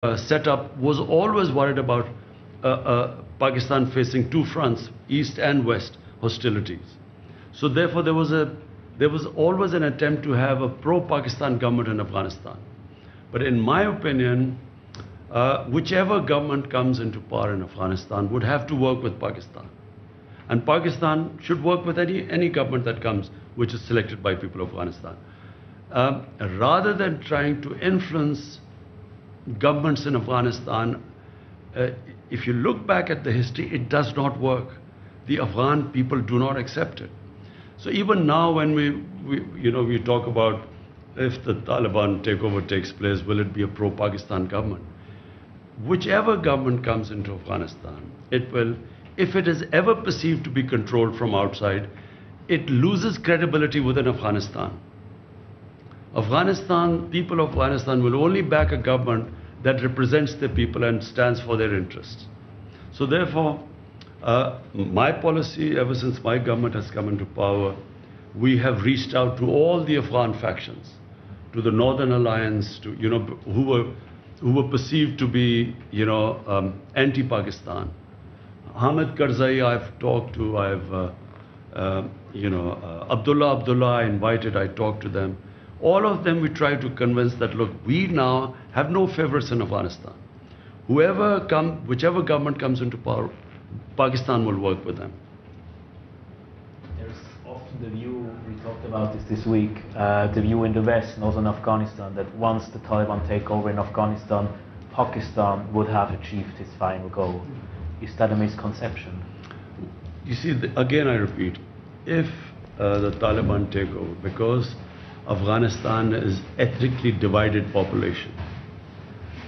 setup was always worried about Pakistan facing two fronts, east and west hostilities. So therefore there was always an attempt to have a pro-Pakistan government in Afghanistan. But in my opinion, whichever government comes into power in Afghanistan would have to work with Pakistan. And Pakistan should work with any government that comes, which is selected by people of Afghanistan. Rather than trying to influence governments in Afghanistan, if you look back at the history, it does not work. The Afghan people do not accept it. So even now when we talk about if the Taliban takeover takes place, will it be a pro-Pakistan government? Whichever government comes into Afghanistan, it will, if it is ever perceived to be controlled from outside, it loses credibility within Afghanistan. People of Afghanistan will only back a government that represents their people and stands for their interests. So therefore, my policy, ever since my government has come into power, we have reached out to all the Afghan factions, to the Northern Alliance, to who were perceived to be anti-Pakistan. Hamid Karzai I've talked to, Abdullah I invited, I talked to them. All of them we try to convince that, look, we now have no favorites in Afghanistan. Whichever government comes into power, Pakistan will work with them. There's often the view, we talked about this week, the view in the West and also in Afghanistan, that once the Taliban take over in Afghanistan, Pakistan would have achieved its final goal. Is that a misconception? You see, again I repeat, if the Taliban take over, because Afghanistan is ethnically divided population.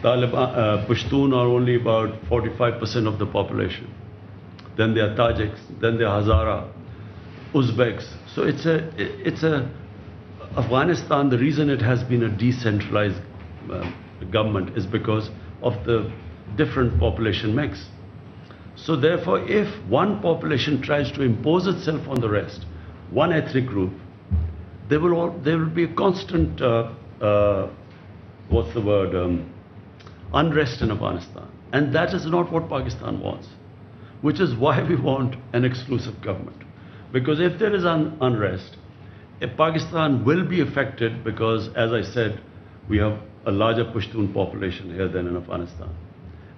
Pashtun are only about 45% of the population. Then there are Tajiks, then there are Hazara, Uzbeks. So it's a Afghanistan, the reason it has been a decentralized government is because of the different population mix. So therefore, if one population tries to impose itself on the rest, one ethnic group, there will be a constant, unrest in Afghanistan. And that is not what Pakistan wants, which is why we want an exclusive government. Because if there is unrest, Pakistan will be affected because, as I said, we have a larger Pashtun population here than in Afghanistan.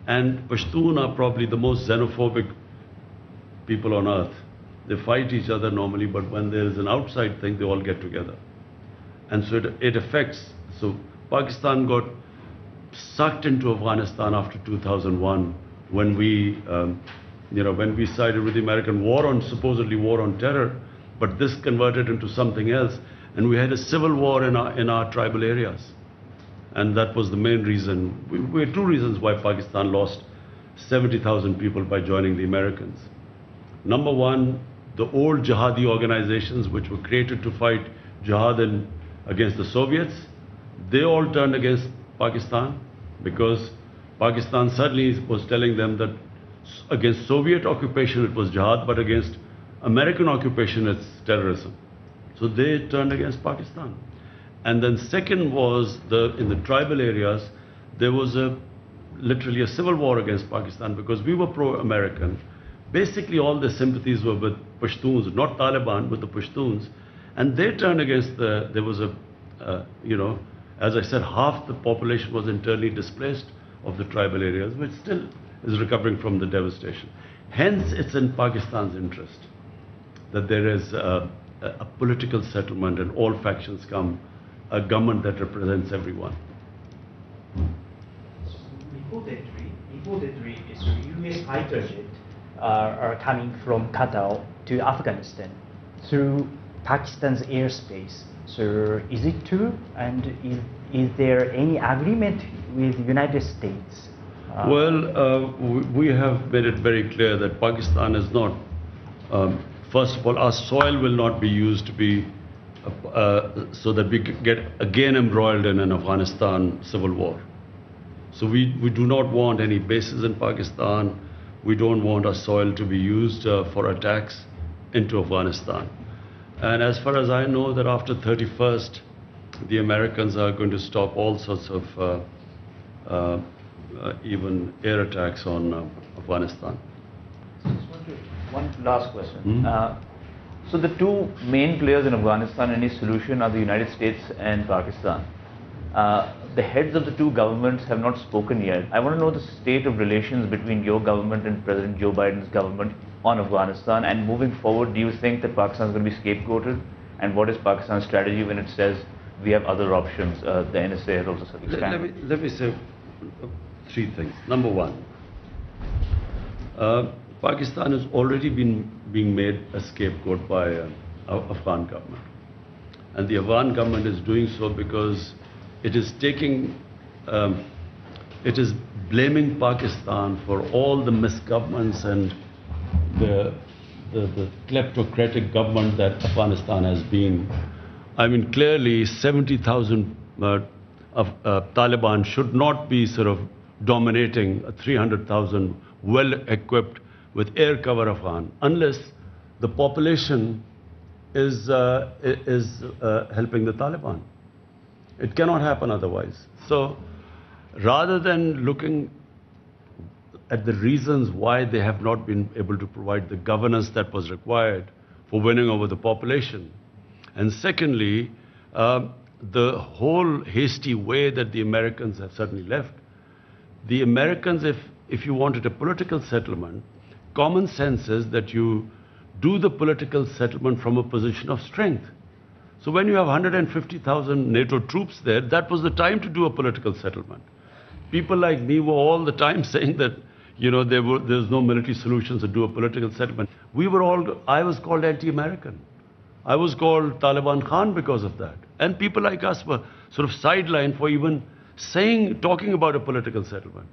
And Pashtun are probably the most xenophobic people on earth. They fight each other normally, but when there is an outside thing, they all get together. And so it affects. So Pakistan got sucked into Afghanistan after 2001 when we sided with the American supposedly war on terror, but this converted into something else. And we had a civil war in our tribal areas. And that was the main reason. We had two reasons why Pakistan lost 70,000 people by joining the Americans. Number one, the old jihadi organizations which were created to fight jihad against the Soviets, they all turned against Pakistan because Pakistan suddenly was telling them that against Soviet occupation it was jihad, but against American occupation it's terrorism. So they turned against Pakistan. And then second was in the tribal areas, there was literally a civil war against Pakistan because we were pro-American. Basically all the sympathies were with Pashtuns, not Taliban, but the Pashtuns. And they turned against as I said, half the population was internally displaced of the tribal areas, which still is recovering from the devastation. Hence, it's in Pakistan's interest that there is a political settlement and all factions come, a government that represents everyone. Reportedly, US fighter jets are coming from Qatar to Afghanistan through Pakistan's airspace. So is it true? And is there any agreement with the United States? We have made it very clear that Pakistan is not, first of all, our soil will not be used to be, so that we get again embroiled in an Afghanistan civil war. So we do not want any bases in Pakistan. We don't want our soil to be used for attacks into Afghanistan. And as far as I know, that after 31st, the Americans are going to stop all sorts of even air attacks on Afghanistan. One last question. So the two main players in Afghanistan and its solution are the United States and Pakistan. The heads of the two governments have not spoken yet. I want to know the state of relations between your government and President Joe Biden's government on Afghanistan, and moving forward, do you think that Pakistan is going to be scapegoated? And what is Pakistan's strategy when it says we have other options? The NSA has also said expand. Let me say three things. Number one, Pakistan has already been being made a scapegoat by Afghan government. And the Afghan government is doing so because it is blaming Pakistan for all the misgovernments and the kleptocratic government that Afghanistan has been. I mean, clearly 70,000 of Taliban should not be sort of dominating 300,000 well-equipped with air cover Afghan unless the population is helping the Taliban. It cannot happen otherwise. So rather than looking at the reasons why they have not been able to provide the governance that was required for winning over the population, and secondly, the whole hasty way that the Americans have certainly left. The Americans, if you wanted a political settlement, common sense is that you do the political settlement from a position of strength. So when you have 150,000 NATO troops there, that was the time to do a political settlement. People like me were all the time saying that, you know, there's no military solutions to do a political settlement. I was called anti-American. I was called Taliban Khan because of that. And people like us were sort of sidelined for even talking about a political settlement.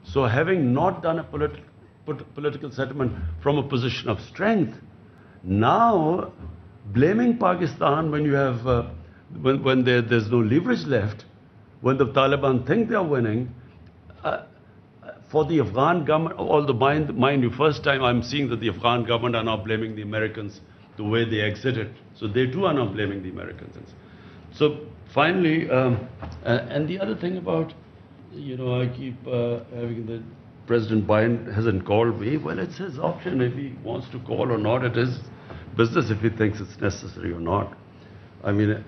So having not done a political settlement from a position of strength, now blaming Pakistan when you have, when there's no leverage left, when the Taliban think they are winning, for the Afghan government, mind you, first time I'm seeing that the Afghan government are now blaming the Americans the way they exited. So they too are now blaming the Americans. So finally, and the other thing about, you know, I keep having the President Biden hasn't called me. Well, it's his option if he wants to call or not. It is business if he thinks it's necessary or not. I mean,